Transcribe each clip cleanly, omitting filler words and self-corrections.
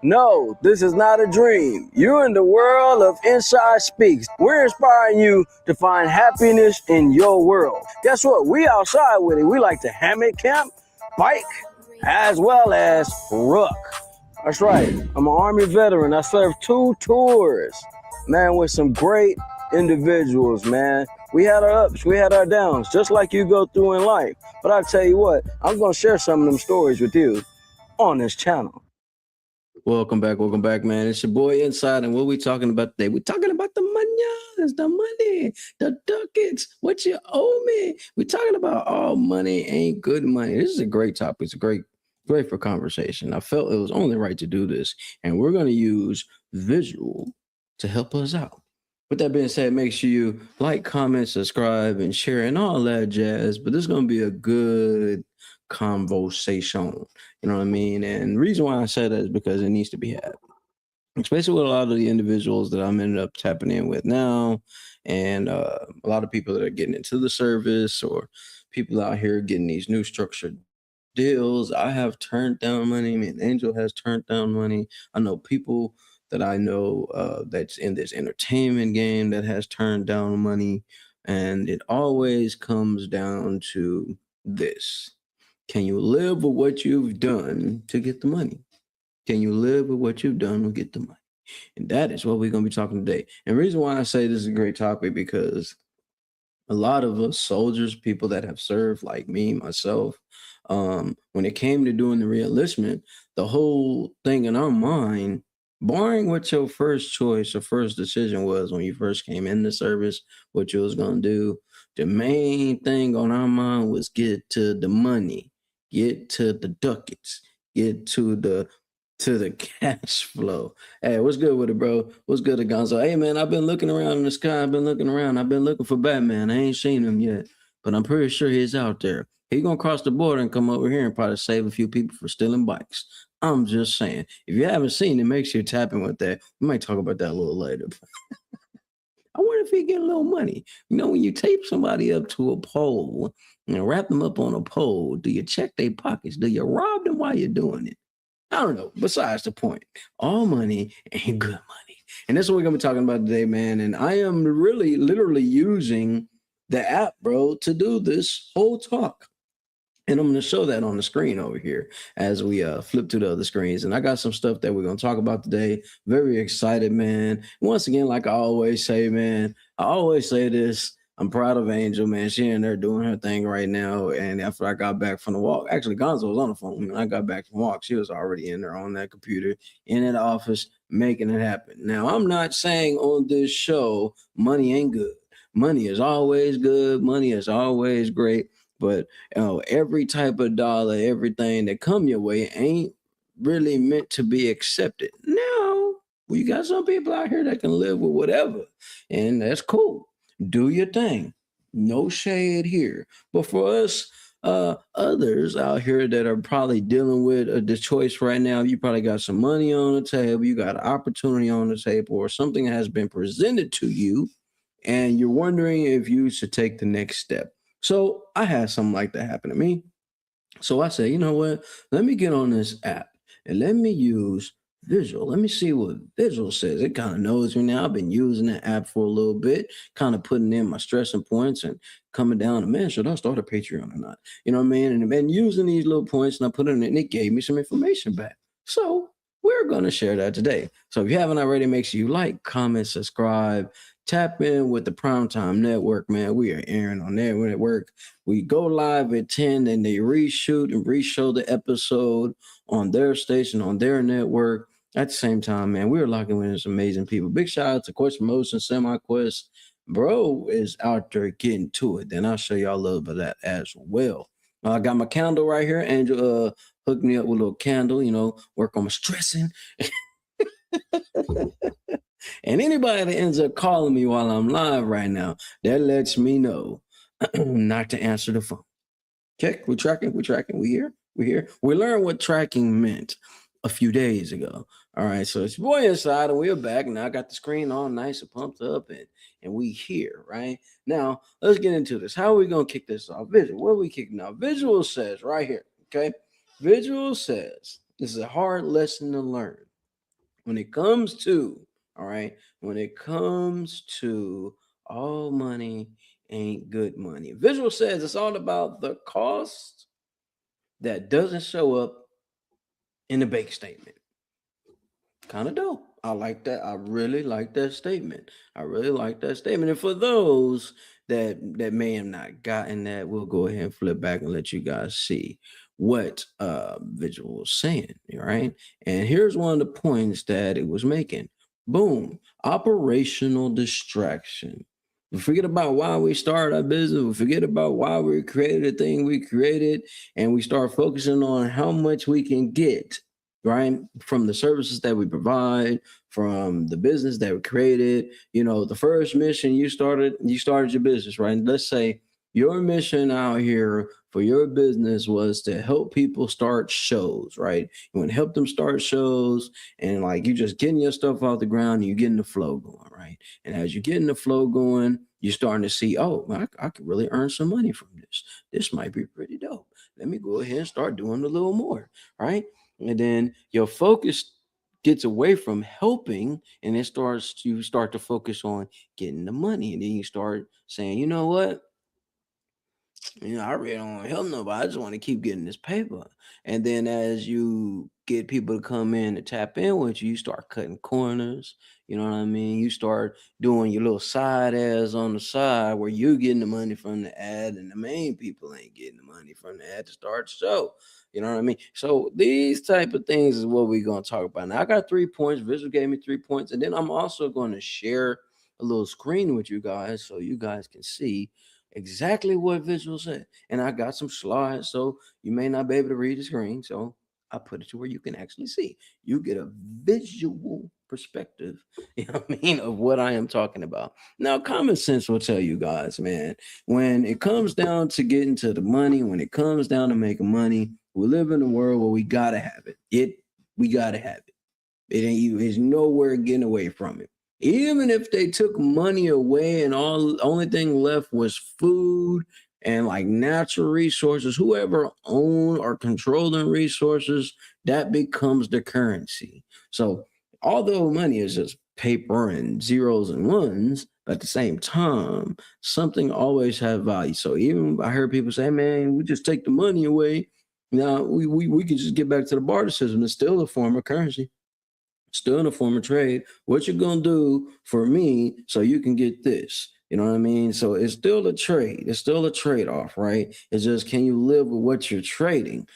No, this is not a dream. You're in the world of Inside Speaks. We're inspiring you to find happiness in your world. Guess what? We outside with it. We like to hammock camp, bike, as well as ruck. That's right. I'm an Army veteran. I served 2 tours, man, with some great individuals, man. We had our ups, we had our downs, just like you go through in life. But I tell you what, I'm going to share some of them stories with you on this channel. Welcome back, man. It's your boy Inside, and what we talking about today? We're talking about the money, the ducats, what you owe me. We're talking about all money ain't good money. This is a great topic. It's great for conversation. I felt it was only right to do this, and we're going to use visual to help us out. With that being said, make sure you like, comment, subscribe, and share, and all that jazz. But this is going to be a good conversation. You know what I mean? And the reason why I said that is because it needs to be had, especially with a lot of the individuals that I'm ended up tapping in with now, and a lot of people that are getting into the service, or people out here getting these new structured deals. I have turned down money. I mean, Angel has turned down money. I know people that I know that's in this entertainment game that has turned down money. And it always comes down to this. Can you live with what you've done to get the money? Can you live with what you've done to get the money? And that is what we're going to be talking today. And the reason why I say this is a great topic, because a lot of us soldiers, people that have served, like me, myself, when it came to doing the reenlistment, the whole thing in our mind, barring what your first choice or first decision was when you first came in the service, what you was going to do, the main thing on our mind was get to the money, get to the ducats, get to the cash flow. Hey, what's good with it, bro? What's good, Gonzo? Hey, man, I've been looking around in the sky. I've been looking around. I've been looking for Batman. I ain't seen him yet, but I'm pretty sure he's out there. He gonna cross the border and come over here and probably save a few people for stealing bikes. I'm just saying. If you haven't seen it, make sure you tap in with that. We might talk about that a little later. I wonder if he get a little money. You know, when you tape somebody up to a pole and wrap them up on a pole, do you check their pockets? Do you rob them while you're doing it? I don't know. Besides the point, all money ain't good money. And that's what we're going to be talking about today, man. And I am really literally using the app, bro, to do this whole talk. And I'm going to show that on the screen over here as we flip to the other screens. And I got some stuff that we're going to talk about today. Very excited, man. Once again, like I always say, man, I always say this. I'm proud of Angel, man. She in there doing her thing right now. And after I got back from the walk, actually, Gonzo was on the phone. When I got back from the walk, she was already in there on that computer in that office making it happen. Now, I'm not saying on this show money ain't good. Money is always good. Money is always great. But every type of dollar, everything that come your way ain't really meant to be accepted. Now, we got some people out here that can live with whatever, and that's cool. Do your thing. No shade here. But for us, others out here that are probably dealing with the choice right now, you probably got some money on the table, you got an opportunity on the table, or something has been presented to you, and you're wondering if you should take the next step. So I had something like that happen to me. So I said, you know what? Let me get on this app and let me use Visual. Let me see what Visual says. It kind of knows me now. I've been using that app for a little bit, kind of putting in my stressing points and coming down to, man, should I start a Patreon or not? You know what I mean? And I've been using these little points and I put it in and it gave me some information back. So we're going to share that today. So if you haven't already, make sure you like, comment, subscribe, tap in with the Primetime Network, man. We are airing on their network. We go live at 10 and they reshoot and reshow the episode on their station, on their network. At the same time, man, we are locking with some amazing people. Big shout out to Quest Promotion, Semi Quest. Bro is out there getting to it. Then I'll show y'all a little bit of that as well. I got my candle right here. Angel hooked me up with a little candle, work on my stressing. And anybody that ends up calling me while I'm live right now, that lets me know not to answer the phone. Okay, we're tracking, we here. We learned what tracking meant a few days ago. All right, so it's your boy Inside, and we're back. Now I got the screen on nice and pumped up, and we here, right? Now, let's get into this. How are we going to kick this off? Visual, what are we kicking off? Visual says right here, okay? Visual says, this is a hard lesson to learn. when it comes to, all right, when it comes to all money ain't good money. Visual says it's all about the cost that doesn't show up in the bank statement. Kind of dope. I like that. I really like that statement. I really like that statement. And for those that may have not gotten that, we'll go ahead and flip back and let you guys see what Visual was saying. All right. And here's one of the points that it was making. Boom. Operational distraction. We forget about why we started our business. We forget about why we created the thing we created, and we start focusing on how much we can get, right, from the services that we provide, from the business that we created. You know, the first mission you started your business, right? Let's say your mission out here for your business was to help people start shows, right? You want to help them start shows, and like you just getting your stuff off the ground and you're getting the flow going, right? And as you're getting the flow going, you're starting to see, oh, I could really earn some money from this. This might be pretty dope. Let me go ahead and start doing a little more, right? And then your focus gets away from helping, and it starts you start to focus on getting the money, and then you start saying, you know what, I really don't want to help nobody. I just want to keep getting this paper. And then as you get people to come in and tap in with you, you start cutting corners. You know what I mean? You start doing your little side ads on the side where you're getting the money from the ad, and the main people ain't getting the money from the ad to start the show. You know what I mean? So these type of things is what we're going to talk about. Now I got 3 points. Visual gave me 3 points, and then I'm also going to share a little screen with you guys so you guys can see exactly what Visual said. And I got some slides, so you may not be able to read the screen. So I put it to where you can actually see. You get a visual perspective, you know what I mean, of what I am talking about. Now, common sense will tell you guys, man, when it comes down to getting to the money, when it comes down to making money, we live in a world where we gotta have it. We gotta have it. It ain't you. There's nowhere getting away from it. Even if they took money away and only thing left was food and like natural resources, whoever own or control them resources, that becomes the currency. So although money is just paper and zeros and ones, at the same time, something always have value. So even I heard people say, man, we just take the money away. Now we can just get back to the barter system. It's still a form of currency, still in a form of trade. What you're gonna do for me so you can get this? You know what I mean? So it's still a trade. It's still a trade-off, right? It's just can you live with what you're trading?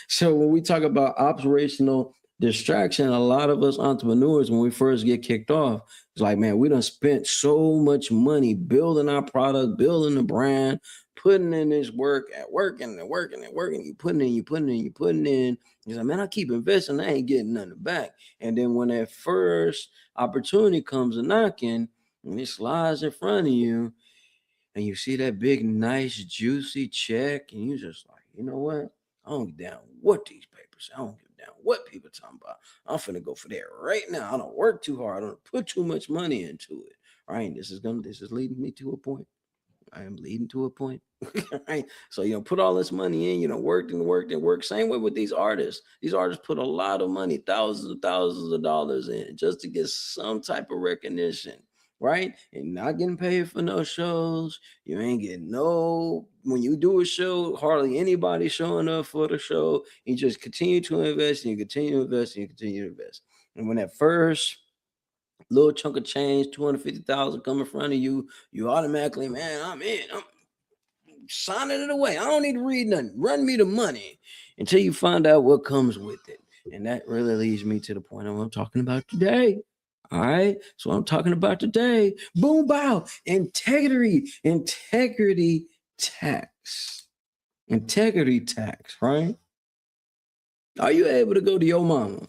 So when we talk about operational distraction, a lot of us entrepreneurs, when we first get kicked off, it's like, man, we done spent so much money building our product, building the brand, putting in this work at working and working and working. You putting in. He's like, man, I keep investing. I ain't getting nothing back. And then when that first opportunity comes a knocking and it slides in front of you, and you see that big, nice, juicy check, and you just like, you know what? I don't give a damn what these papers say. I don't give a damn what people talking about. I'm finna go for that right now. I don't work too hard. I don't put too much money into it. Right? This is leading me to a point. I am leading to a point. Right. So, put all this money in, worked and worked and worked. Same way with these artists. These artists put a lot of money, thousands of dollars in just to get some type of recognition. Right. And not getting paid for no shows. You ain't getting when you do a show, hardly anybody showing up for the show. You just continue to invest and you continue to invest and you continue to invest. And when that first little chunk of change, 250,000 come in front of you, you automatically, man, I'm in. I'm signing it away. I don't need to read nothing. Run me the money until you find out what comes with it. And that really leads me to the point of what I'm talking about today. All right. So I'm talking about today. Boom, bow. Integrity tax. Integrity tax, right? Are you able to go to your mama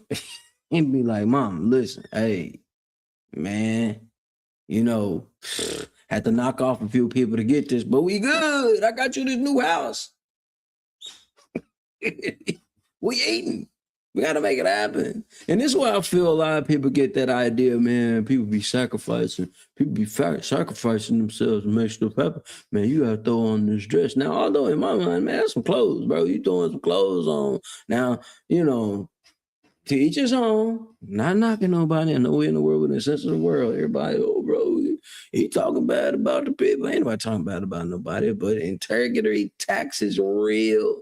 and be like, Mom, listen, hey, man, had to knock off a few people to get this, but we good. I got you this new house. We eating. We got to make it happen. And this is why I feel a lot of people get that idea, man. People be sacrificing. People be sacrificing themselves to make stuff happen. Man, you got to throw on this dress. Now, although in my mind, man, that's some clothes, bro. You throwing some clothes on. Now, To each his own. Not knocking nobody. I know we're in the world with the sense of the world. Everybody, oh, bro, he talking bad about the people. Ain't nobody talking bad about nobody. But interrogatory tax is real.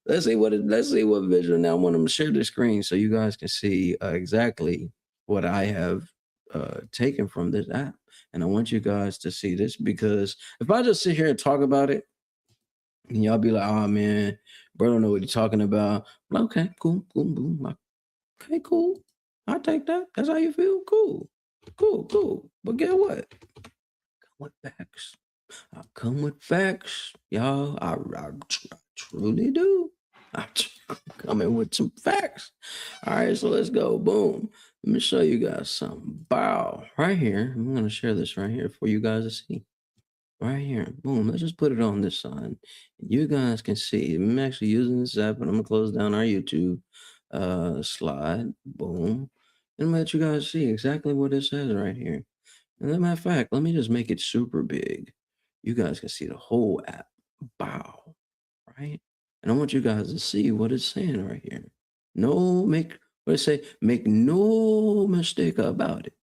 Let's see what visual. Now I want them to share the screen so you guys can see exactly what I have taken from this app. And I want you guys to see this, because if I just sit here and talk about it, and y'all be like, oh man, bro, don't know what he's talking about. Like, okay, cool, boom. Like, okay, cool. I'll take that. That's how you feel? Cool. But guess what? Come with facts. I come with facts, y'all. I truly do. I'm coming with some facts. All right, so let's go. Boom. Let me show you guys something. Bow. Right here. I'm going to share this right here for you guys to see. Right here. Boom. Let's just put it on this side. You guys can see. I'm actually using this app, and I'm going to close down our YouTube slide. Boom. And I'm going to let you guys see exactly what it says right here. And as a matter of fact, let me just make it super big. You guys can see the whole app. Bow. Right? And I want you guys to see what it's saying right here. Make no mistake about it.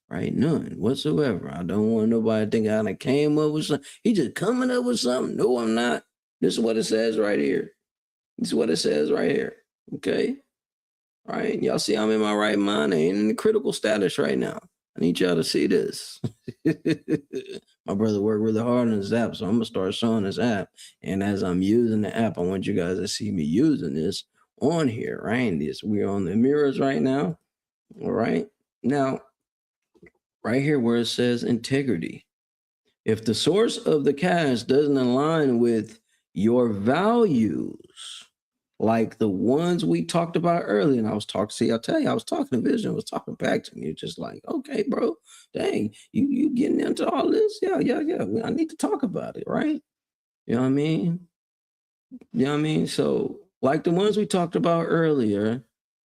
Right? None whatsoever. I don't want nobody thinking I came up with something. He just coming up with something. No, I'm not. This is what it says right here. Okay? All right. Y'all see I'm in my right mind. I ain't in the critical status right now. I need y'all to see this. My brother worked really hard on this app, so I'm going to start showing this app. And as I'm using the app, I want you guys to see me using this on here, right? We're on the mirrors right now. All right. Now, right here where it says integrity. If the source of the cash doesn't align with your values, like the ones we talked about earlier, and I was talking to Vision, was talking back to me, just like, okay, bro, dang, you getting into all this? Yeah. I need to talk about it, right? You know what I mean? So, like the ones we talked about earlier,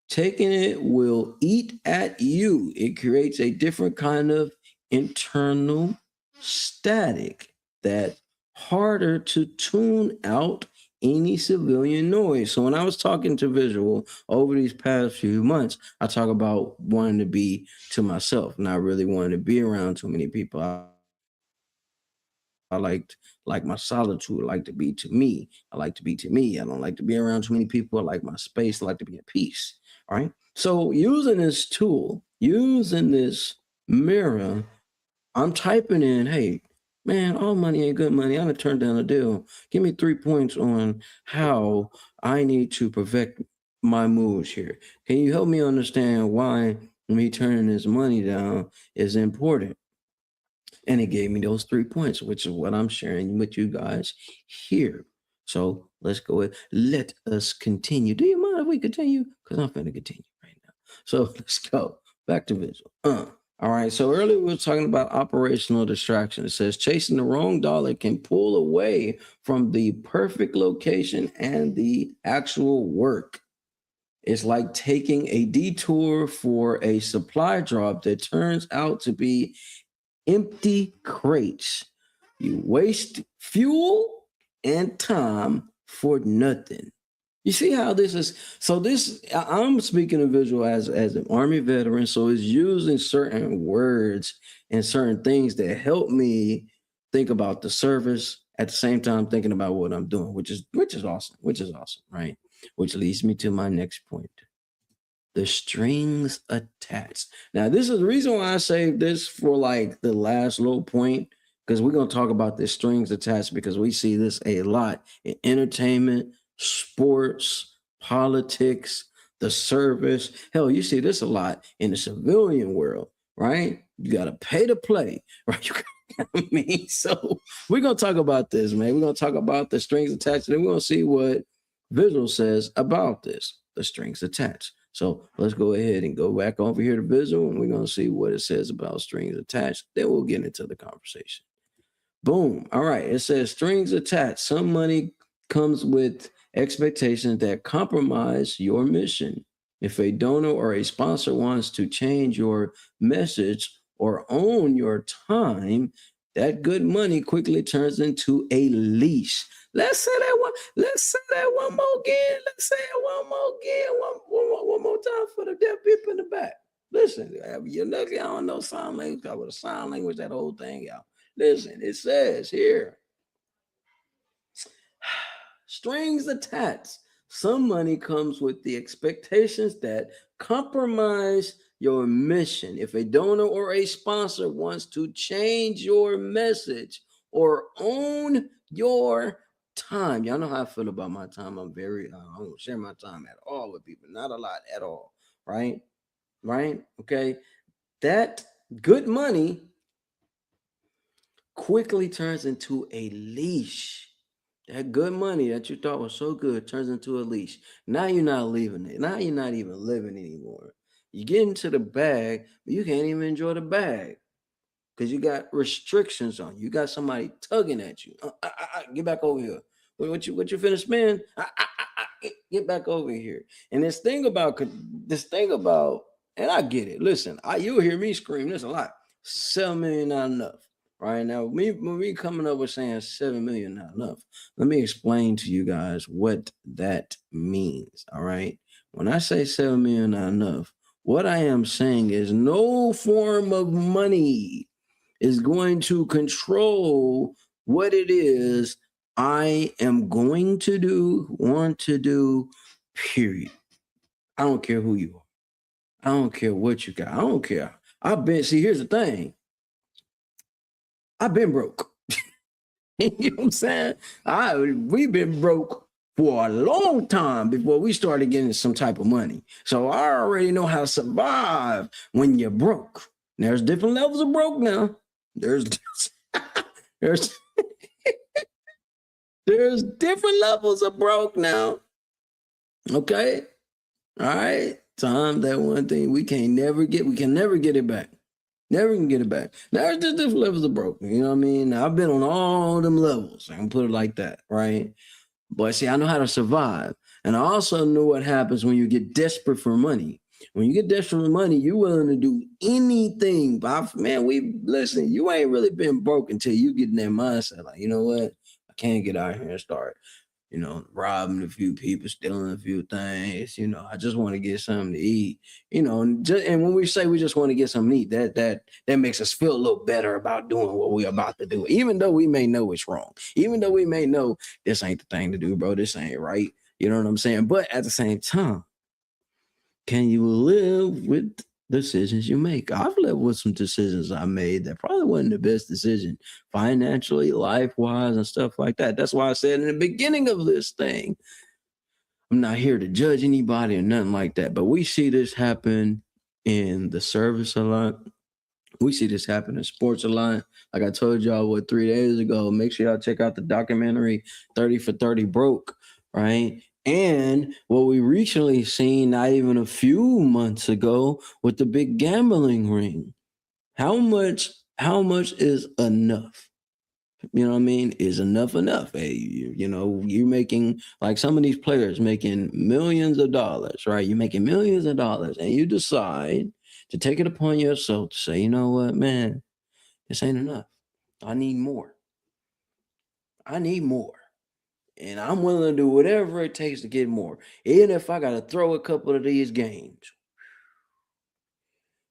taking it will eat at you. It creates a different kind of internal static that harder to tune out any civilian noise. So when I was talking to Visual over these past few months, I talk about wanting to be to myself, not really wanting to be around too many people. I like my solitude. I like to be to me. I like to be to me. I don't like to be around too many people. I like my space. I like to be at peace. All right. So using this tool, using this mirror, I'm typing in, hey, man, all money ain't good money. I'm gonna turn down a deal. Give me 3 points on how I need to perfect my moves here. Can you help me understand why me turning this money down is important? And it gave me those 3 points, which is what I'm sharing with you guys here. So let's go ahead. Let us continue. Do you mind if we continue? Because I'm going to continue right now. So let's go back to visual. All right. So earlier we were talking about operational distraction. It says chasing the wrong dollar can pull away from the perfect location and the actual work. It's like taking a detour for a supply drop that turns out to be empty crates. You waste fuel and time for nothing. You see how this is? So I'm speaking of visual as an Army veteran, so it's using certain words and certain things that help me think about the service at the same time thinking about what I'm doing, which is awesome, right? Which leads me to my next point. The strings attached. Now, this is the reason why I saved this for like the last little point, because we're going to talk about the strings attached, because we see this a lot in entertainment, sports, politics, the service. Hell, you see this a lot in the civilian world, right? You got to pay to play, right? I mean, so we're going to talk about this, man. We're going to talk about the strings attached, and then we're going to see what Visual says about this, the strings attached. So let's go ahead and go back over here to Visual, and we're going to see what it says about strings attached. Then we'll get into the conversation. Boom. All right. It says strings attached. Some money comes with expectations that compromise your mission. If a donor or a sponsor wants to change your message or own your time, that good money quickly turns into a leash. Let's say that one. Let's say that one more again. Let's say it one more again. One more time for the deaf people in the back. Listen, you're lucky I don't know sign language. I would have sign language that whole thing out. Listen, it says here, strings attached. Some money comes with the expectations that compromise your mission. If a donor or a sponsor wants to change your message or own your time, y'all know how I feel about my time. I'm very, I don't share my time at all with people, not a lot at all, right? Right? Okay. That good money quickly turns into a leash. That good money that you thought was so good turns into a leash. Now you're not leaving it. Now you're not even living anymore. You get into the bag, but you can't even enjoy the bag because you got restrictions on you. You got somebody tugging at you. Get back over here. What you finna spend? Get back over here. And this thing about, and I get it. Listen, you'll hear me scream this a lot. 7 million not enough. Right now, when we coming up with saying 7 million not enough, let me explain to you guys what that means. All right. When I say 7 million not enough, what I am saying is no form of money is going to control what it is I am going to do, want to do, period. I don't care who you are. I don't care what you got. I don't care. Here's the thing. I've been broke. You know what I'm saying? We've been broke for a long time before we started getting some type of money. So I already know how to survive when you're broke. There's different levels of broke now. There's there's different levels of broke now. Okay? All right. Time, that one thing we can never get it back. Never can get it back. There's just different levels of broke. You know what I mean? I've been on all them levels. I can put it like that, right? But see, I know how to survive. And I also know what happens when you get desperate for money. When you get desperate for money, you're willing to do anything. But listen, you ain't really been broke until you get in that mindset. Like, you know what? I can't get out here and start, robbing a few people, stealing a few things. I just want to get something to eat. And when we say we just want to get something to eat, that makes us feel a little better about doing what we're about to do, even though we may know it's wrong, even though we may know this ain't the thing to do, bro. This ain't right. You know what I'm saying? But at the same time, can you live with decisions you make? I've lived with some decisions I made that probably wasn't the best decision financially, life-wise, and stuff like that. That's why I said in the beginning of this thing, I'm not here to judge anybody or nothing like that. But we see this happen in the service a lot. We see this happen in sports a lot. Like I told y'all 3 days ago, make sure y'all check out the documentary 30 for 30 Broke, right? And what we recently seen, not even a few months ago, with the big gambling ring. How much is enough? You know what I mean? Is enough? Hey, you're making, like some of these players making millions of dollars, right? You're making millions of dollars, and you decide to take it upon yourself to say, you know what, man, this ain't enough. I need more. And I'm willing to do whatever it takes to get more, even if I got to throw a couple of these games.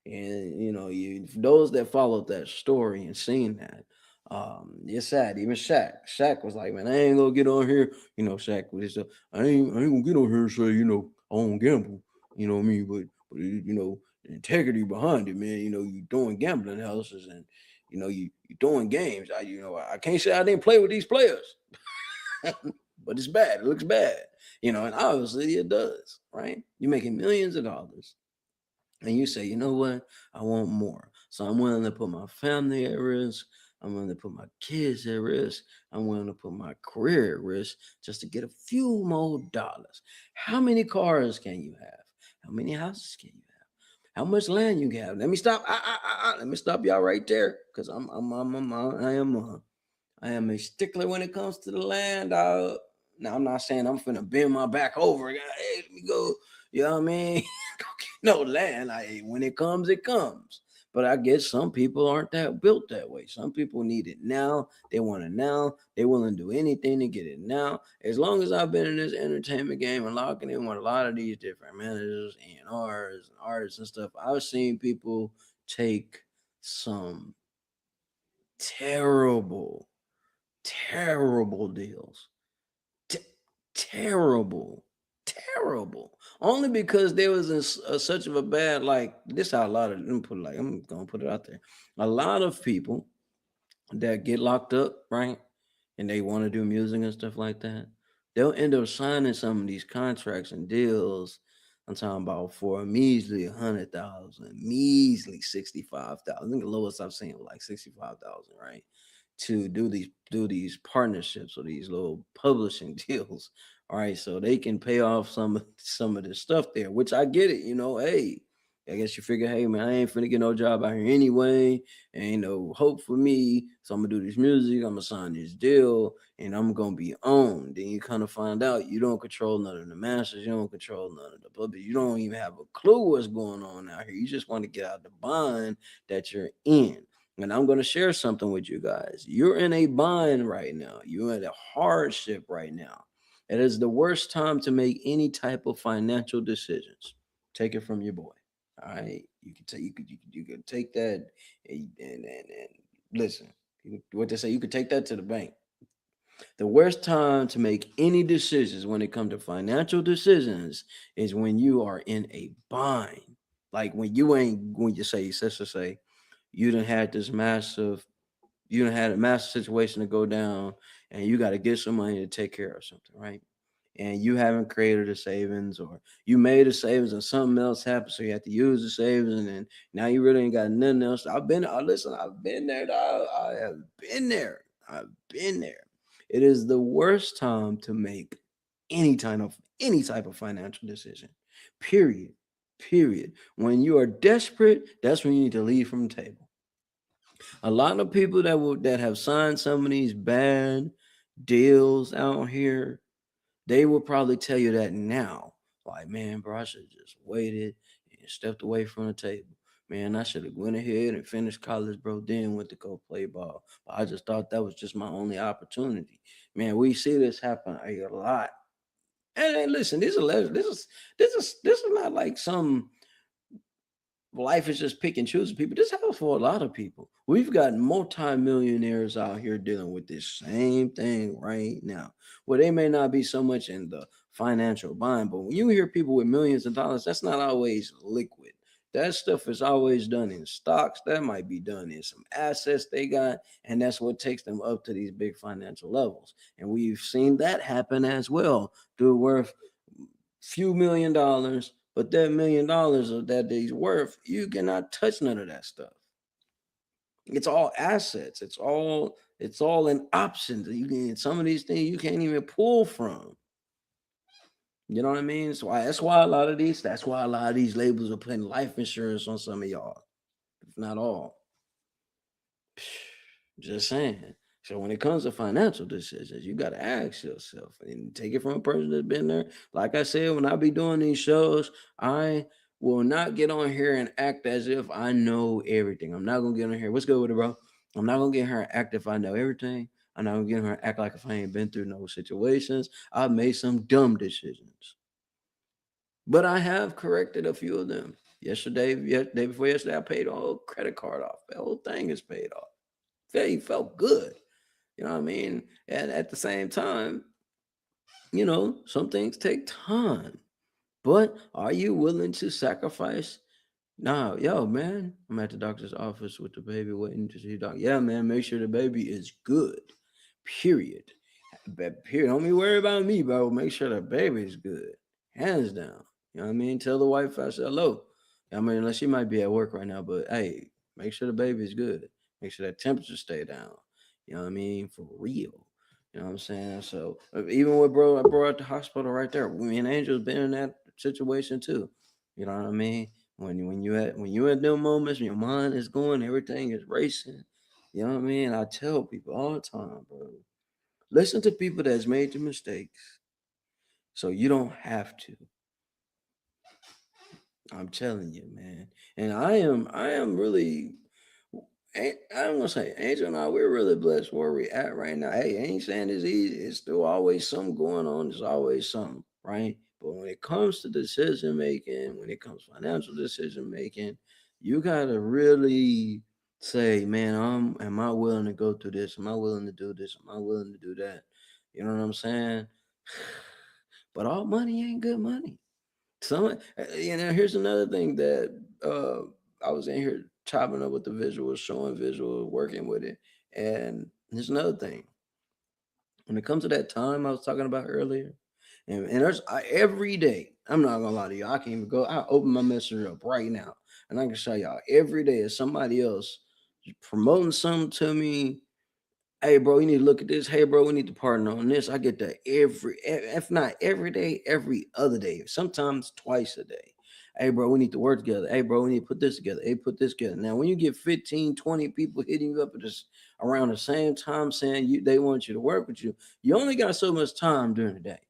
And those that followed that story and seen that, it's sad. Even Shaq was like, man, I ain't gonna get on here. Shaq was just, I ain't gonna get on here and say, I don't gamble. You know what I mean? But the integrity behind it, man. You doing gambling houses and you doing games. I can't say I didn't play with these players. But it's bad. It looks bad, and obviously it does, right? You're making millions of dollars, and you say, you know what? I want more. So I'm willing to put my family at risk. I'm willing to put my kids at risk. I'm willing to put my career at risk just to get a few more dollars. How many cars can you have? How many houses can you have? How much land you have? Let me stop. Let me stop y'all right there, because I am a stickler when it comes to the land. Now, I'm not saying I'm finna bend my back over. Hey, let me go. You know what I mean? No land. When it comes, it comes. But I guess some people aren't that built that way. Some people need it now. They want it now. They willing to do anything to get it now. As long as I've been in this entertainment game and locking in with a lot of these different managers and R's and artists and stuff, I've seen people take some terrible, terrible deals. T- terrible, terrible. Only because there was such of a bad, like, this how a lot of, let me put it like, I'm gonna put it out there. A lot of people that get locked up, right? And they want to do music and stuff like that, they'll end up signing some of these contracts and deals. I'm talking about for a measly 100,000, measly 65,000. I think the lowest I've seen was like 65,000, right? To do these partnerships or these little publishing deals. All right, so they can pay off some of this stuff there, which I get it. Hey, I guess you figure, hey man, I ain't finna get no job out here anyway. Ain't no hope for me. So I'm gonna do this music, I'm gonna sign this deal, and I'm gonna be on. Then you kind of find out you don't control none of the masters, you don't control none of the public, you don't even have a clue what's going on out here. You just want to get out the bind that you're in. And I'm going to share something with you guys. You're in a bind right now. You're in a hardship right now. It is the worst time to make any type of financial decisions. Take it from your boy. All right, you could take that and listen. What they say, you could take that to the bank. The worst time to make any decisions when it comes to financial decisions is when you are in a bind. Like when you say, sister say, you done had this massive, you done had a massive situation to go down, and you got to get some money to take care of something, right? And you haven't created a savings, or you made a savings and something else happened, so you have to use the savings, and then now you really ain't got nothing else. Listen, I've been there, dog. I have been there. I've been there. It is the worst time to make any type of financial decision. Period. Period. When you are desperate, that's when you need to leave from the table. A lot of people that have signed some of these bad deals out here, they will probably tell you that now. Like, man, bro, I should have just waited and stepped away from the table. Man, I should have went ahead and finished college, bro. Then went to go play ball. But I just thought that was just my only opportunity. Man, we see this happen a lot. And listen, this is not like some life is just pick and choosing people. This happens for a lot of people. We've got multimillionaires out here dealing with this same thing right now. Well, they may not be so much in the financial bind, but when you hear people with millions of dollars, that's not always liquid. That stuff is always done in stocks. That might be done in some assets they got, and that's what takes them up to these big financial levels. And we've seen that happen as well. Dude worth few $1 million, but that $1 million of that he's worth, you cannot touch none of that stuff. It's all assets. It's all in options. You can some of these things you can't even pull from. You know what I mean? That's why a lot of these labels are putting life insurance on some of y'all, if not all. Just saying. So when it comes to financial decisions, you got to ask yourself and take it from a person that's been there. Like I said, when I be doing these shows, I will not get on here and act as if I know everything. I'm not gonna get on here. What's good with it, bro? I'm not gonna get her and act if I know everything. I'm not gonna get her and act like if I ain't been through no situations. I've made some dumb decisions, but I have corrected a few of them. Yesterday, day before yesterday, I paid a whole credit card off. The whole thing is paid off. Felt good. You know what I mean? And at the same time, some things take time. But are you willing to sacrifice? Nah, yo, man, I'm at the doctor's office with the baby waiting to see doc. Yeah, man, make sure the baby is good. Period. Period. Don't be worried about me, bro. Make sure the baby is good. Hands down. You know what I mean? Tell the wife I said hello. I mean, unless she might be at work right now, but hey, make sure the baby is good. Make sure that temperature stay down. You know what I mean? For real. You know what I'm saying? So even with bro at the hospital right there, me and Angel's been in that situation too. You know what I mean? When you at them moments, your mind is going, everything is racing. You know what I mean? I tell people all the time, bro. Listen to people that's made the mistakes so you don't have to. I'm telling you, man. And I am really, I'm gonna say, Angel and I, we're really blessed where we're at right now. Hey, I ain't saying it's easy. It's still always something going on. There's always something, right? But when it comes to decision making, when it comes to financial decision making, you gotta really say, man, am I willing to go through this? Am I willing to do this? Am I willing to do that? You know what I'm saying? But all money ain't good money. Here's another thing that I was in here chopping up with the visuals, showing visuals, working with it. And there's another thing. When it comes to that time I was talking about earlier, and every day, I'm not gonna lie to you, I can even go, I open my messenger up right now, and I can show y'all every day is somebody else promoting something to me. Hey, bro, you need to look at this. Hey, bro, we need to partner on this. I get that if not every day, every other day, sometimes twice a day. Hey, bro, we need to work together. Hey, bro, we need to put this together. Hey, put this together. Now, when you get 15, 20 people hitting you up at this around the same time saying they want you to work with you, you only got so much time during the day.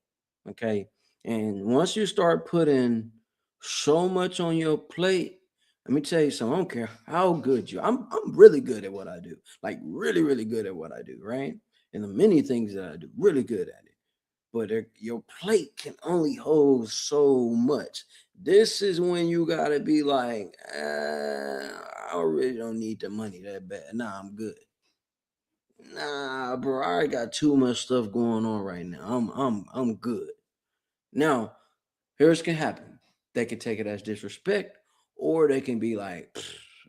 Okay. And once you start putting so much on your plate, let me tell you something. I don't care how good you. I'm really good at what I do. Like really, really good at what I do. Right. And the many things that I do, really good at it. But your plate can only hold so much. This is when you gotta be like, I really don't need the money that bad. Nah, I'm good. Nah, bro, I got too much stuff going on right now. I'm good. Now, here's can happen. They can take it as disrespect, or they can be like,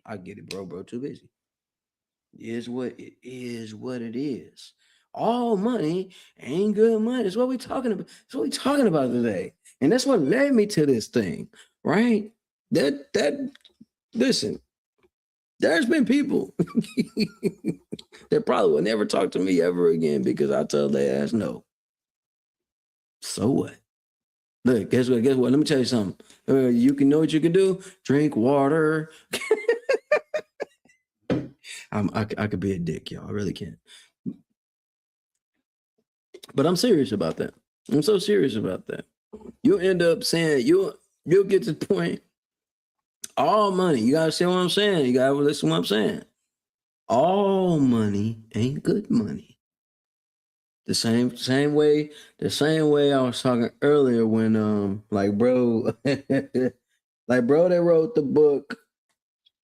I get it, bro. Bro, too busy. What it is. All money ain't good money. That's what we talking about. That's what we talking about today. And that's what led me to this thing, right? That listen, there's been people that probably will never talk to me ever again because I tell their ass no. So what? Look, guess what? Guess what? Let me tell you something. You can know what you can do. Drink water. I could be a dick, y'all. I really can. But I'm serious about that. I'm so serious about that. You'll end up saying you'll get to the point. All money. You gotta see what I'm saying. You gotta listen to what I'm saying. All money ain't good money. The same way I was talking earlier when like bro like bro that wrote the book,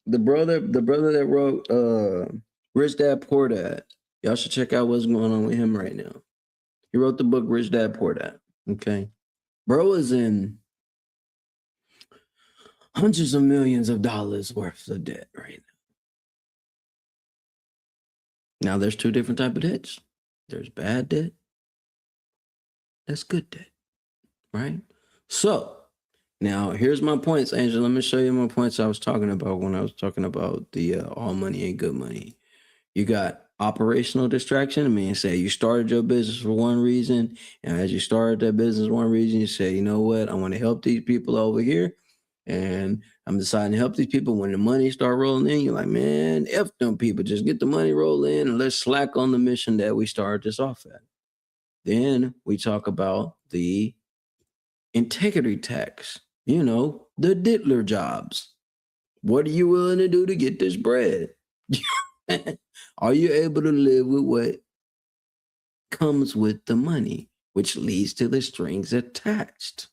the brother that wrote Rich Dad Poor Dad. Y'all should check out what's going on with him right now. He wrote the book Rich Dad Poor Dad. Okay. Bro is in hundreds of millions of dollars worth of debt right now. Now there's two different type of debts. There's bad debt. That's good debt. Right? So now here's my points, Angel. Let me show you my points I was talking about when I was talking about the all money ain't good money. You got operational distraction. I mean, say you started your business for one reason, and as you started that business one reason, you say, you know what, I want to help these people over here, and I'm deciding to help these people. When the money start rolling in, you're like, man, F them people, just get the money rolling in and let's slack on the mission that we started this off at. Then we talk about the integrity tax, the diddler jobs. What are you willing to do to get this bread? Are you able to live with what comes with the money, which leads to the strings attached?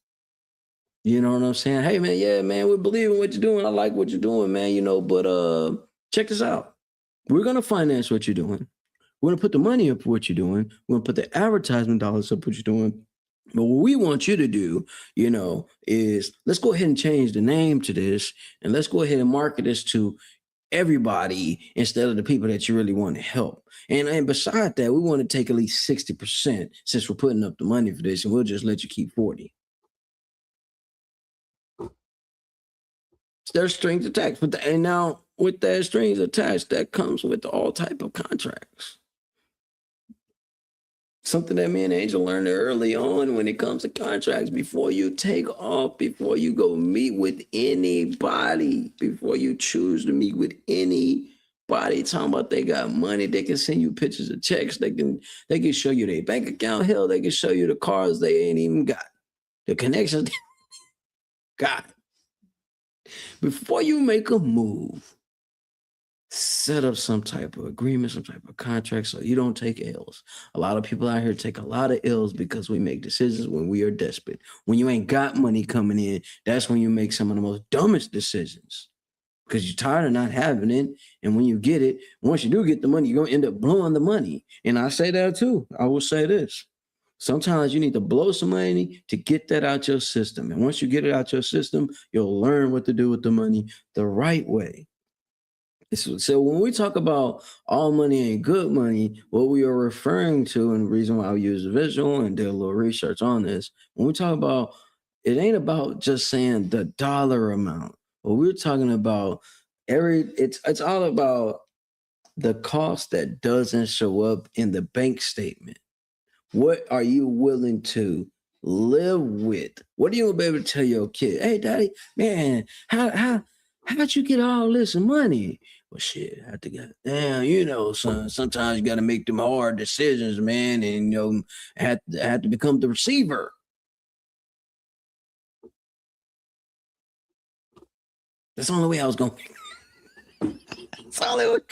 You know what I'm saying? Hey man, yeah, man, we believe in what you're doing. I like what you're doing, man, but check this out. We're gonna finance what you're doing. We're gonna put the money up for what you're doing. We're gonna put the advertisement dollars up for what you're doing. But what we want you to do, is let's go ahead and change the name to this, and let's go ahead and market this to everybody instead of the people that you really want to help. And beside that, we want to take at least 60% since we're putting up the money for this, and we'll just let you keep 40. There's strings attached, and now with that strings attached, that comes with all type of contracts. Something that me and Angel learned early on when it comes to contracts. Before you take off, before you go meet with anybody, before you choose to meet with anybody, talking about they got money, they can send you pictures of checks, they can show you their bank account, hell, they can show you the cars they ain't even got, the connections they got. Before you make a move, set up some type of agreement, some type of contract so you don't take L's. A lot of people out here take a lot of L's because we make decisions when we are desperate. When you ain't got money coming in, that's when you make some of the most dumbest decisions because you're tired of not having it. And when you get it, once you do get the money, you're going to end up blowing the money. And I say that too. I will say this. Sometimes you need to blow some money to get that out your system. And once you get it out your system, you'll learn what to do with the money the right way. So when we talk about all money ain't good money, what we are referring to, and the reason why I use a visual and did a little research on this, when we talk about it ain't about just saying the dollar amount. What we're talking about it's all about the cost that doesn't show up in the bank statement. What are you willing to live with? What are you gonna be able to tell your kid? Hey, daddy, man, how'd you get all this money? Well, shit, I had to get damn, son. Sometimes you got to make them hard decisions, man, and had to become the receiver. That's the only way I was going. That's all it would.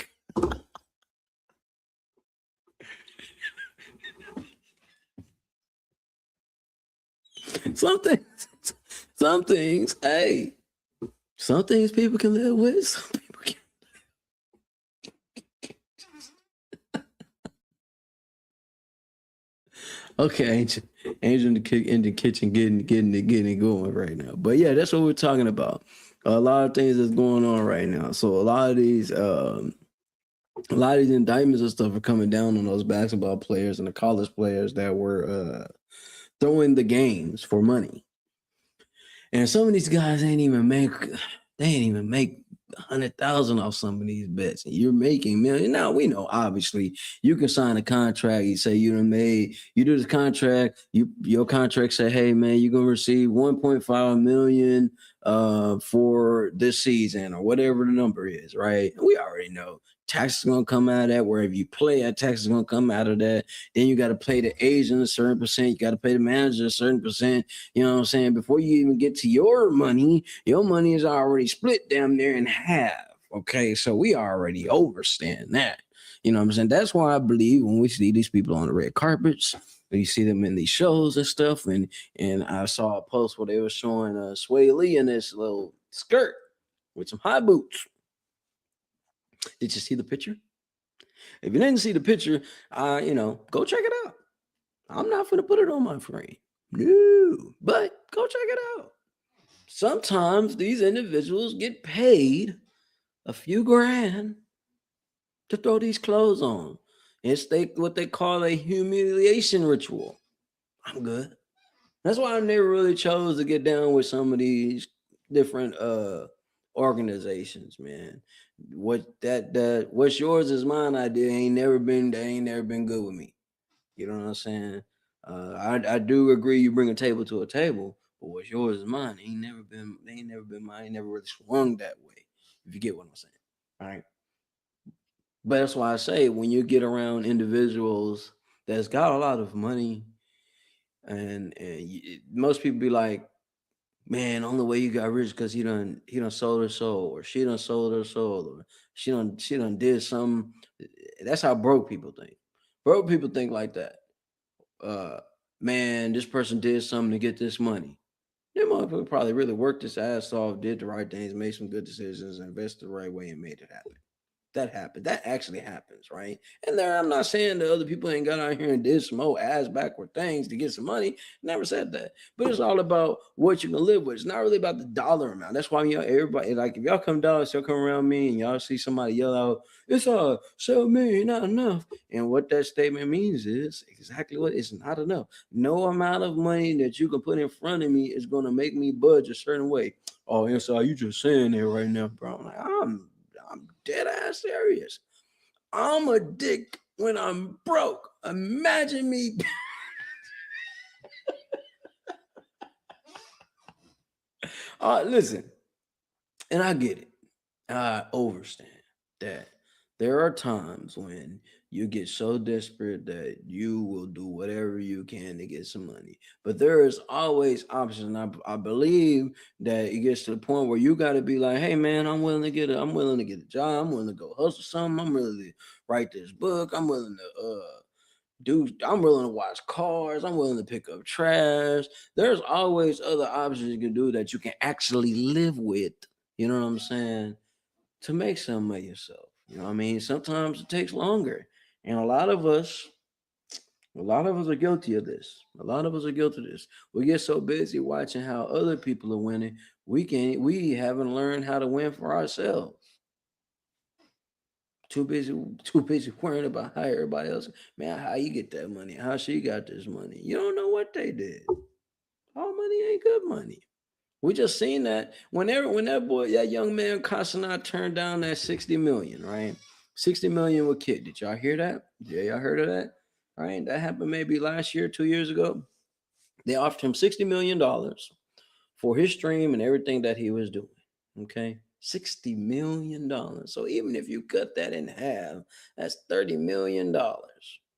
Some things, hey, some things people can live with. Some people can. Okay, Angel in the kitchen getting it going right now. But yeah, that's what we're talking about. A lot of things that's going on right now. So a lot of these indictments and stuff are coming down on those basketball players and the college players that were throwing the games for money. And some of these guys ain't even make 100,000 off some of these bets, and you're making millions. Now we know, obviously, you can sign a contract. You say you do this contract. Your contract say, hey man, you're gonna receive 1.5 million for this season or whatever the number is, right? We already know taxes gonna come out of that. Wherever you play at, taxes gonna come out of that. Then you got to pay the agent a certain percent. You got to pay the manager a certain percent. You know what I'm saying? Before you even get to your money is already split down there in half. Okay, so we already overstand that. You know what I'm saying? That's why I believe when we see these people on the red carpets, you see them in these shows and stuff. And I saw a post where they were showing Sway Lee in this little skirt with some high boots. Did you see the picture? If you didn't see the picture, go check it out. I'm not going to put it on my frame. No, but go check it out. Sometimes these individuals get paid a few grand to throw these clothes on. It's what they call a humiliation ritual. I'm good. That's why I never really chose to get down with some of these different organizations, man. What's yours is mine idea ain't never been good with me. You know what I'm saying? I do agree you bring a table to a table, but what's yours is mine. Ain't never been mine. Ain't never really swung that way. If you get what I'm saying. All right. But that's why I say when you get around individuals that's got a lot of money, and most people be like, man, only way you got rich because he done sold her soul, or she done sold her soul, or she done did something. That's how broke people think. Broke people think like that. Man, this person did something to get this money. That motherfucker probably really worked his ass off, did the right things, made some good decisions, invested the right way, and made it happen. That happened. That actually happens, right? And there, I'm not saying that other people ain't got out here and did some old ass backward things to get some money. Never said that. But it's all about what you can live with. It's not really about the dollar amount. That's why everybody, like, if y'all come down, y'all come around me and y'all see somebody yell out, it's 7 million, not enough. And what that statement means is exactly what it's not enough. No amount of money that you can put in front of me is going to make me budge a certain way. Oh, and so you just saying that right now, bro. I'm like, I'm dead ass serious. I'm a dick when I'm broke. Imagine me. Listen, and I get it. I understand that There are times when you get so desperate that you will do whatever you can to get some money. But there is always options. I believe that it gets to the point where you got to be like, hey man, I'm willing to get a job. I'm willing to go hustle something. I'm willing to write this book. I'm willing to wash cars. I'm willing to pick up trash. There's always other options you can do that you can actually live with. You know what I'm saying? To make something of yourself. You know what I mean? Sometimes it takes longer. And a lot of us are guilty of this. A lot of us are guilty of this. We get so busy watching how other people are winning, we haven't learned how to win for ourselves. Too busy worrying about how everybody else, man, how you get that money, how she got this money. You don't know what they did. All money ain't good money. We just seen that when that young man Casanat turned down that 60 million, right? 60 million with Kid. Did y'all hear that? Yeah, y'all heard of that? All right, that happened maybe last year, 2 years ago. They offered him $60 million for his stream and everything that he was doing. Okay, $60 million. So even if you cut that in half, that's $30 million,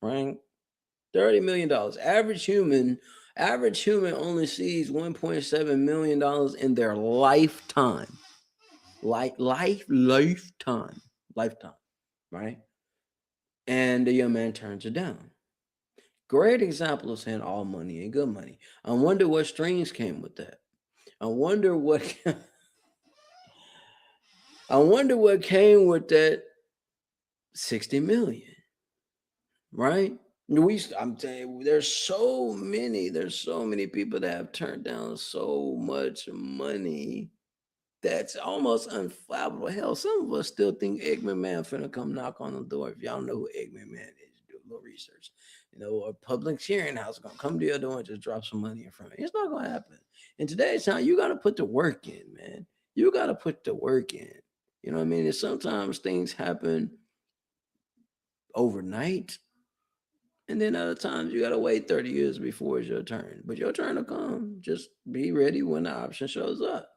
right? $30 million. Average human only sees $1.7 million in their lifetime. Lifetime, right? And the young man turns it down. Great example of saying all money ain't good money. I wonder what strings came with that. I wonder what I wonder what came with that 60 million, right? I'm telling you, there's so many people that have turned down so much money that's almost unflappable. Hell, some of us still think Egg McMahon finna come knock on the door. If y'all know who Egg McMahon is, do a little research. A public hearing house gonna come to your door and just drop some money in front of you. It's not gonna happen. In today's time, you gotta put the work in, man. You gotta put the work in. You know what I mean? And sometimes things happen overnight, and then other times you gotta wait 30 years before it's your turn. But your turn will come. Just be ready when the option shows up.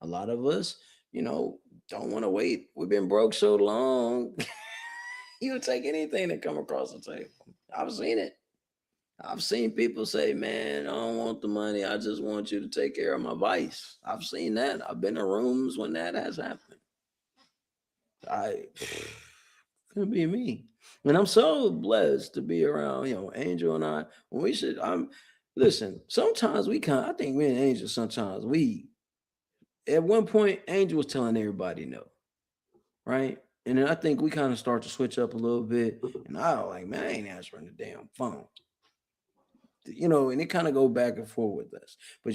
A lot of us, you know, don't want to wait. We've been broke so long. You'll take anything that come across the table. I've seen it. I've seen people say, man, I don't want the money. I just want you to take care of my vice. I've seen that. I've been in rooms when that has happened. I Could be me. And I'm so blessed to be around, Angel and I. When we should, listen, sometimes I think me and Angel, sometimes at one point, Angel was telling everybody no, right? And then I think we kind of start to switch up a little bit. And I was like, man, I ain't answering the damn phone. And it kind of go back and forth with us. But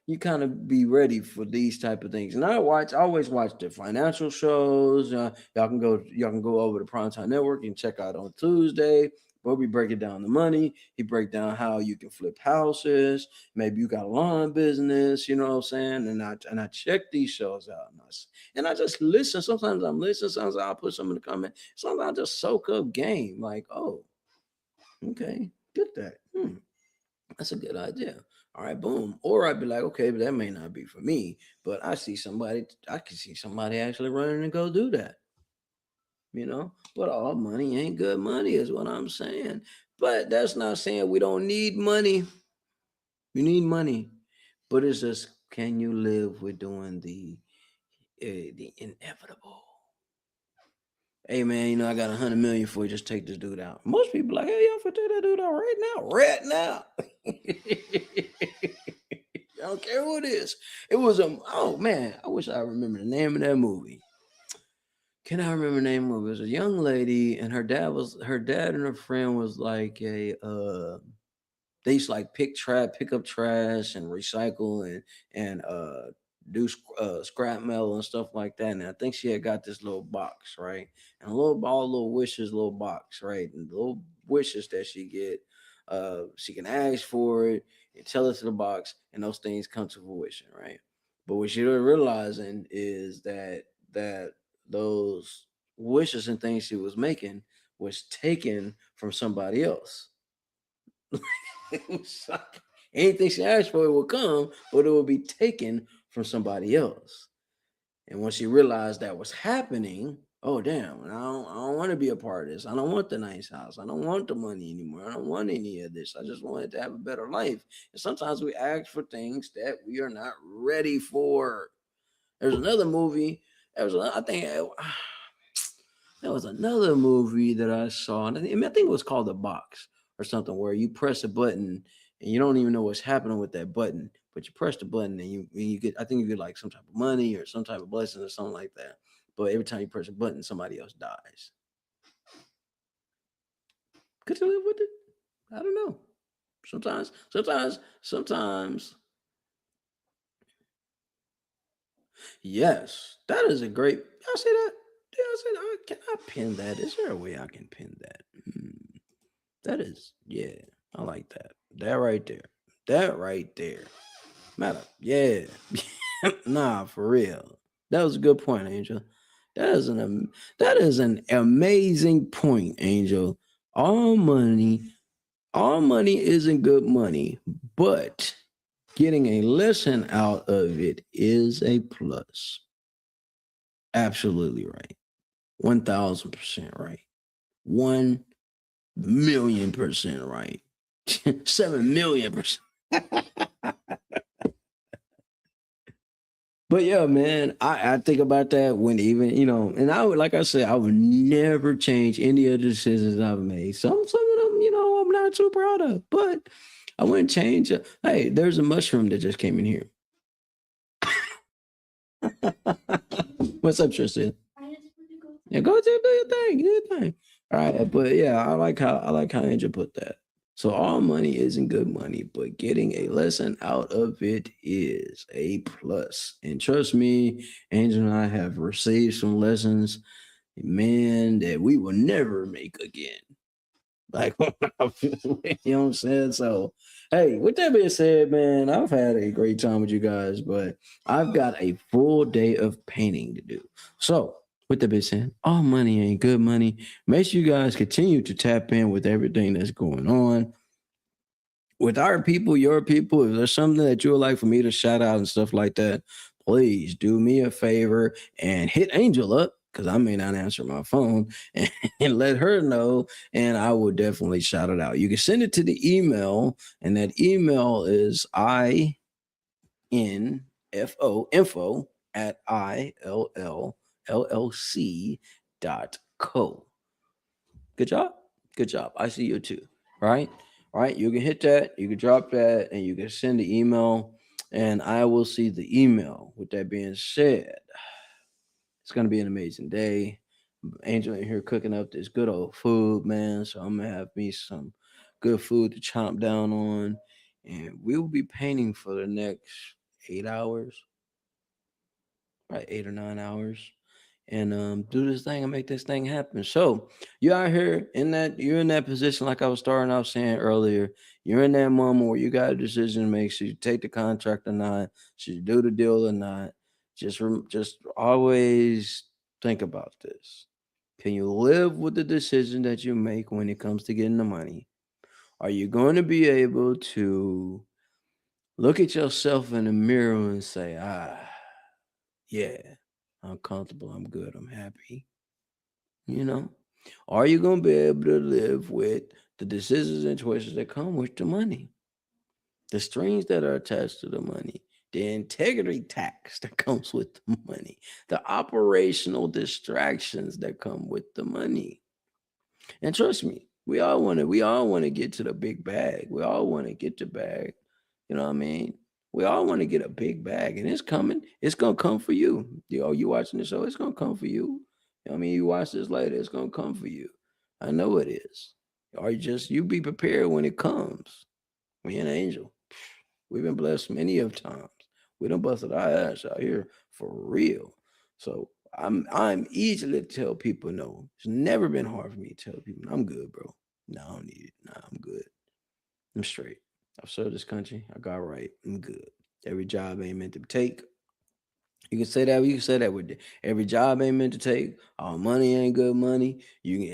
you kind of be ready for these type of things. And I always watch the financial shows. Y'all can go over to Primetime Network and check out on Tuesday. Where we break it down the money. He break down how you can flip houses. Maybe you got a lawn business, you know what I'm saying? And I check these shows out. And I just listen. Sometimes I'm listening. Sometimes I'll put some in the comment. Sometimes I just soak up game. Like, oh, okay, get that. That's a good idea. All right, boom. Or I'd be like, okay, but that may not be for me. But I can see somebody actually running and go do that. But all money ain't good money, is what I'm saying. But that's not saying we don't need money. We need money. But it's just, can you live with doing the inevitable? Hey man, I got 100 million for you. Just take this dude out. Most people like, hey, y'all for take that dude out right now. I don't care who it is. It was oh man, I wish I remember the name of that movie. Can I remember the name of it? It was a young lady, and her dad and her friend was like they used to like pick up trash and recycle and do scrap metal and stuff like that. And I think she had got this little box, right? And all little wishes, little box, right? And the little wishes that she can ask for it and tell it to the box, and those things come to fruition, right? But what you're realizing is that those wishes and things she was making was taken from somebody else. Anything she asked for, it will come, but it will be taken from somebody else. And once she realized that was happening, oh damn, I don't want to be a part of this. I don't want the nice house. I don't want the money anymore. I don't want any of this. I just wanted to have a better life. And sometimes we ask for things that we are not ready for. There's another movie. I think there was another movie that I saw, and I think it was called The Box or something, where you press a button and you don't even know what's happening with that button, but you press the button and you get, I think you get like some type of money or some type of blessing or something like that. But every time you press a button, somebody else dies. Could you live with it? I don't know. Sometimes. Yes, that is a great. I say that. Yeah, I said, can I pin that? Is there a way I can pin that? That is, yeah, I like that. That right there. That right there. Matter. Yeah. Nah, for real. That was a good point, Angel. That is an amazing point, Angel. All money, all money isn't good money, but getting a lesson out of it is a plus. Absolutely right. 1000% right. 1,000,000% right. 7,000,000%. But yeah, man, I think about that when even, and I would, like I said, I would never change any of the decisions I've made. Some of them, I'm not too proud of, but I wouldn't change it. Hey, there's a mushroom that just came in here. What's up, Tristan? Yeah, go do your thing. Do your thing. All right, but yeah, I like how Angel put that. So all money isn't good money, but getting a lesson out of it is a plus. And trust me, Angel and I have received some lessons, man, that we will never make again. Like, you know what I'm saying? So, hey, with that being said, man, I've had a great time with you guys, but I've got a full day of painting to do. So, with that being said, all money ain't good money. Make sure you guys continue to tap in with everything that's going on with our people, your people. If there's something that you would like for me to shout out and stuff like that, please do me a favor and hit Angel up because I may not answer my phone and let her know, and I will definitely shout it out. You can send it to the email, and that email is info at illllc.co. Good job. Good job. I see you too. Right? All right. You can hit that, you can drop that, and you can send the email, and I will see the email. With that being said, it's gonna be an amazing day. Angel in here cooking up this good old food, man. So I'm gonna have me some good food to chomp down on. And we will be painting for the next 8 hours, right? 8 or 9 hours, and do this thing and make this thing happen. So you out here you're in that position, like I was starting off saying earlier. You're in that moment where you got a decision to make. Should you take the contract or not? Should you do the deal or not? Just always think about this. Can you live with the decision that you make when it comes to getting the money? Are you going to be able to look at yourself in the mirror and say, yeah, I'm comfortable, I'm good, I'm happy? You know? Are you going to be able to live with the decisions and choices that come with the money? The strings that are attached to the money, the integrity tax that comes with the money, the operational distractions that come with the money. And trust me, we all want to get to the big bag. We all want to get the bag. You know what I mean? We all want to get a big bag, and it's coming. It's gonna come for you. You watching the show, it's gonna come for you. You know what I mean? You watch this later, it's gonna come for you. I know it is. Or you be prepared when it comes. Me and Angel, we've been blessed many of times. We done busted our ass out here for real. So I'm easy to tell people no. It's never been hard for me to tell people, I'm good, bro. No, I don't need it. Nah, I'm good. I'm straight. I've served this country. I got right. I'm good. Every job ain't meant to take. You can say that. You can say that with every job ain't meant to take. All money ain't good money. You can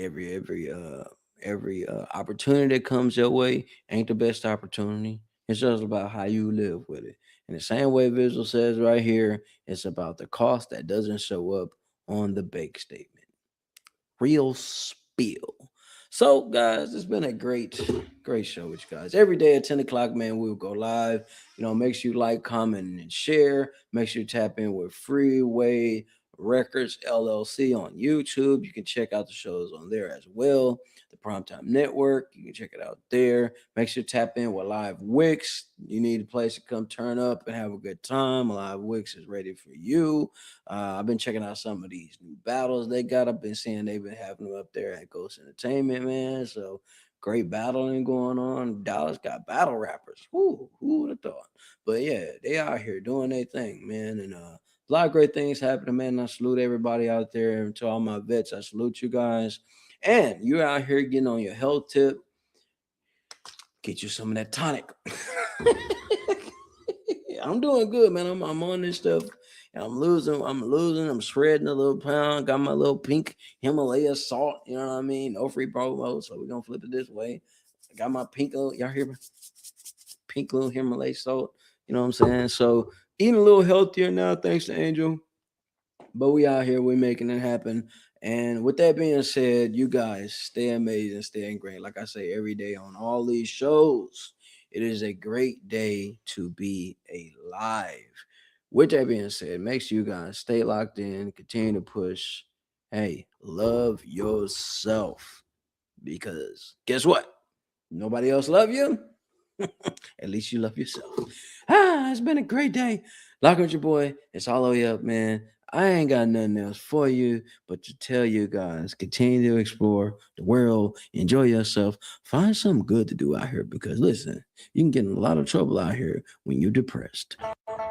every opportunity that comes your way ain't the best opportunity. It's just about how you live with it. In the same way Visual says right here, it's about the cost that doesn't show up on the bank statement. real spill. So, guys, it's been a great show with you guys. Every day at 10 o'clock, man, we'll go live. Make sure you like, comment, and share. Make sure you tap in with Freeway Records LLC on YouTube. You can check out the shows on there as well. The Primetime Network, you can check it out there. Make sure you tap in with Live Wix. You need a place to come turn up and have a good time. Live Wix is ready for you. I've been checking out some of these new battles they got. I've been seeing they've been having them up there at Ghost Entertainment, man. So great battling going on. Dallas got battle rappers. Who would have thought? But yeah, they out here doing their thing, man. And a lot of great things happening, man. I salute everybody out there. And to all my vets, I salute you guys. And you're out here getting on your health tip. Get you some of that tonic. I'm doing good, man. I'm on this stuff. And I'm losing. I'm shredding a little pound. Got my little pink Himalaya salt. You know what I mean? No free promo. So we're going to flip it this way. I got my pink little, y'all hear me? Pink little Himalaya salt. You know what I'm saying? So eating a little healthier now, thanks to Angel. But we out here. We're making it happen. And with that being said, you guys stay amazing, stay great. Like I say every day on all these shows, it is a great day to be alive. With that being said, make sure you guys stay locked in, continue to push. Hey, love yourself. Because guess what? Nobody else love you. At least you love yourself. It's been a great day. Lock with your boy. It's all the way up, man. I ain't got nothing else for you but to tell you guys, continue to explore the world, enjoy yourself, find something good to do out here because listen, you can get in a lot of trouble out here when you're depressed.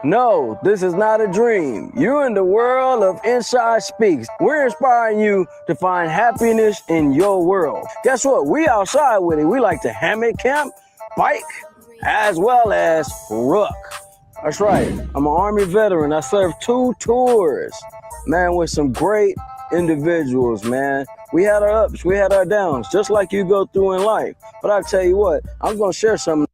No, this is not a dream. You're in the world of Inside Speaks. We're inspiring you to find happiness in your world. Guess what? We outside with it. We like to hammock camp, bike, as well as rook. That's right. I'm an Army veteran. I served 2 tours, man, with some great individuals, man. We had our ups, we had our downs, just like you go through in life. But I tell you what, I'm going to share something.